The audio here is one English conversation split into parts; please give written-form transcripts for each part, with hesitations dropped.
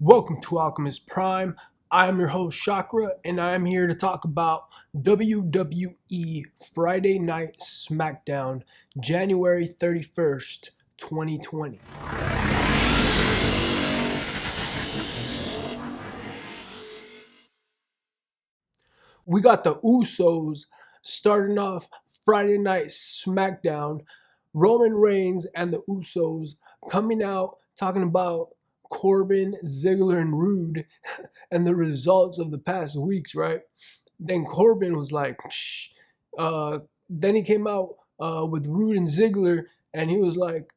Welcome to Alchemist Prime. I am your host CHAKRA, and I am here to talk about WWE Friday Night SmackDown, January 31st, 2020. We got the Usos starting off Friday Night SmackDown. Roman Reigns and the Usos coming out talking about Corbin, Ziggler, and Rude and the results of the past weeks, right? Then Corbin was like, Psh. Then he came out with Rude and Ziggler, and he was like,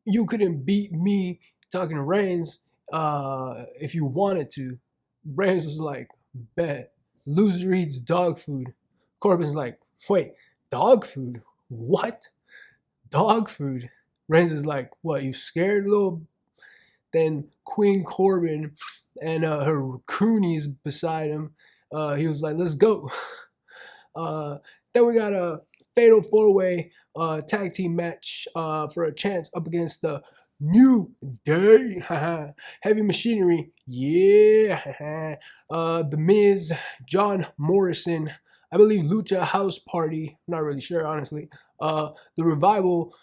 "You couldn't beat me." Talking to Reigns, if you wanted to. Reigns was like, "Bet." Loser eats dog food. Corbin's like, "Wait, dog food? What? Dog food?" Reigns is like, "What? You scared, little?" Then Queen Corbin and her croonies beside him. He was like, "Let's go." Uh, then we got a fatal four-way tag team match for a chance up against the New Day. Heavy Machinery. Yeah. The Miz, John Morrison, I believe Lucha House Party. I'm not really sure, honestly. The Revival.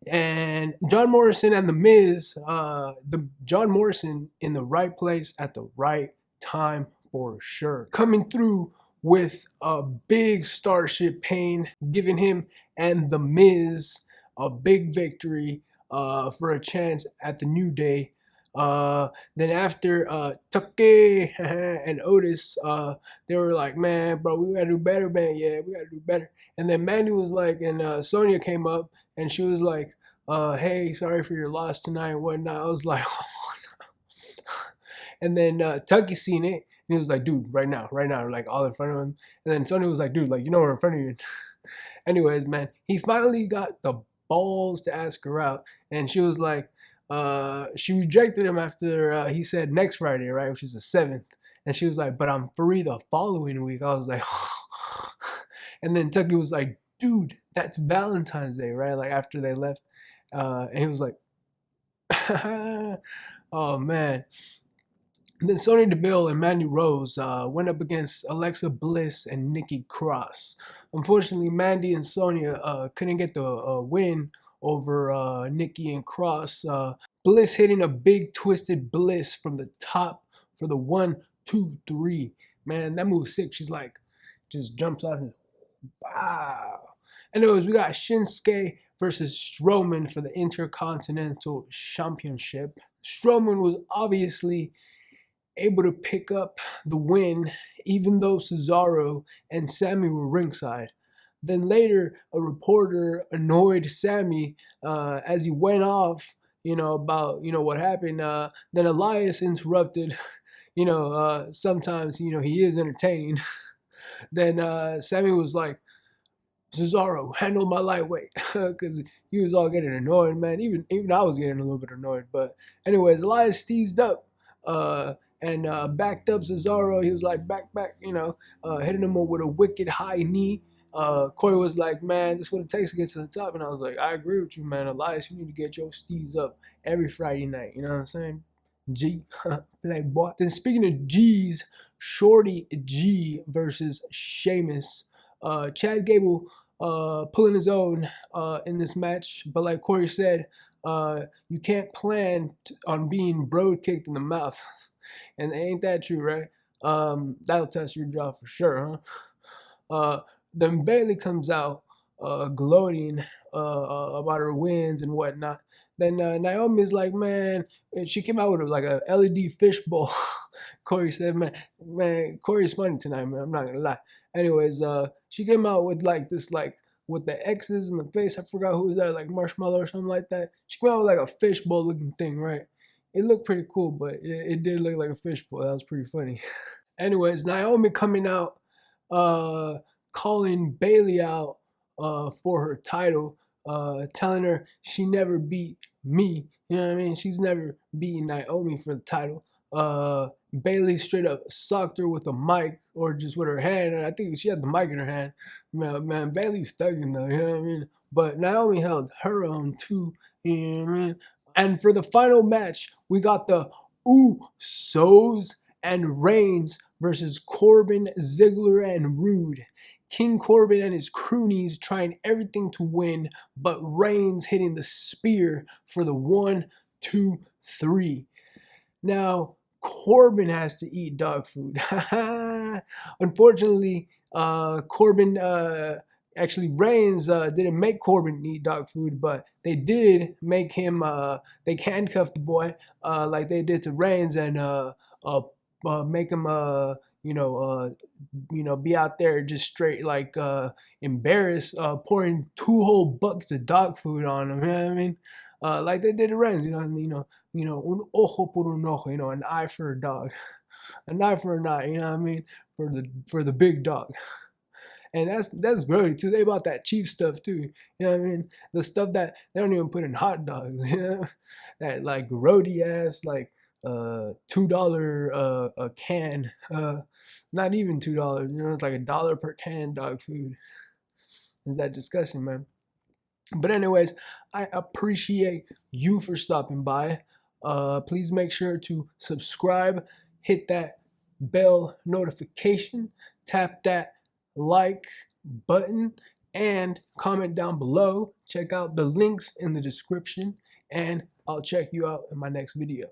And John Morrison and The Miz, the John Morrison in the right place at the right time for sure. Coming through with a big Starship Pain, giving him and The Miz a big victory for a chance at the New Day. Then after Tucky and Otis, they were like, "Man, bro, we gotta do better, man. Yeah, we gotta do better." And then Mandy was like, and Sonya came up and she was like, "Hey, sorry for your loss tonight and whatnot." I was like, and then Tucky seen it and he was like, "Dude, right now," like all in front of him. And then Sonya was like, "Dude, like, you know we're in front of you." Anyways, man, he finally got the balls to ask her out, and she was like, she rejected him after he said next Friday, right, which is the 7th. And she was like, "But I'm free the following week." I was like, and then Tucky was like, "Dude, that's Valentine's Day, right?" Like after they left. And he was like, "Oh man." And then Sonya Deville and Mandy Rose went up against Alexa Bliss and Nikki Cross. Unfortunately, Mandy and Sonya couldn't get the win over Nikki and Cross. Bliss hitting a big twisted Bliss from the top for the 1, 2, 3. Man, that move's sick. She's like, just jumps off and wow. Anyways, we got Shinsuke versus Strowman for the Intercontinental Championship. Strowman was obviously able to pick up the win, even though Cesaro and Sammy were ringside. Then later, a reporter annoyed Sammy as he went off, about what happened. Then Elias interrupted. Sometimes he is entertaining. Then Sammy was like, "Cesaro, handle my lightweight," because he was all getting annoyed, man. Even I was getting a little bit annoyed. But anyways, Elias teased up and backed up Cesaro. He was like back, hitting him with a wicked high knee. Corey was like, "Man, this is what it takes to get to the top." And I was like, "I agree with you, man. Elias, you need to get your steez up every Friday night." You know what I'm saying? G, boy. Then speaking of G's, Shorty G versus Sheamus. Chad Gable pulling his own in this match, but like Corey said, you can't plan on being broad kicked in the mouth, and ain't that true, right? That'll test your jaw for sure, huh? Then Bailey comes out gloating about her wins and whatnot. Then Naomi's like, "Man," and she came out with like a LED fishbowl. Corey said, "Man, Corey's funny tonight, man. I'm not gonna lie." Anyways, she came out with like this, like with the X's in the face. I forgot who was that, like Marshmallow or something like that. She came out with like a fishbowl looking thing, right? It looked pretty cool, but it did look like a fishbowl. That was pretty funny. Anyways, Naomi coming out, calling Bailey out for her title, telling her she never beat me. You know what I mean? She's never beaten Naomi for the title. Bailey straight up socked her with a mic or just with her hand. And I think she had the mic in her hand. Man, Bailey's thugging though, you know what I mean? But Naomi held her own too, you know what I mean? And for the final match, we got the Usos and Reigns versus Corbin, Ziggler, and Rude. King Corbin and his croonies trying everything to win, but Reigns hitting the spear for the 1, 2, 3. Now, Corbin has to eat dog food. Unfortunately, Corbin, actually Reigns didn't make Corbin eat dog food, but they did make him, they handcuffed the boy like they did to Reigns and make him, be out there just straight like embarrassed, pouring 2 whole buckets of dog food on him. You know what I mean? Like they did to Reigns, un ojo por un ojo, an eye for a dog, an eye for an eye. You know what I mean? For the big dog. And that's grody too. They bought that cheap stuff too. You know what I mean? The stuff that they don't even put in hot dogs. You know, that like grody ass like $2 a can. Not even $2. It's like $1 per can dog food. Is that disgusting, man? But anyways, I appreciate you for stopping by. Please make sure to subscribe, hit that bell notification, tap that like button, and comment down below. Check out the links in the description, and I'll check you out in my next video.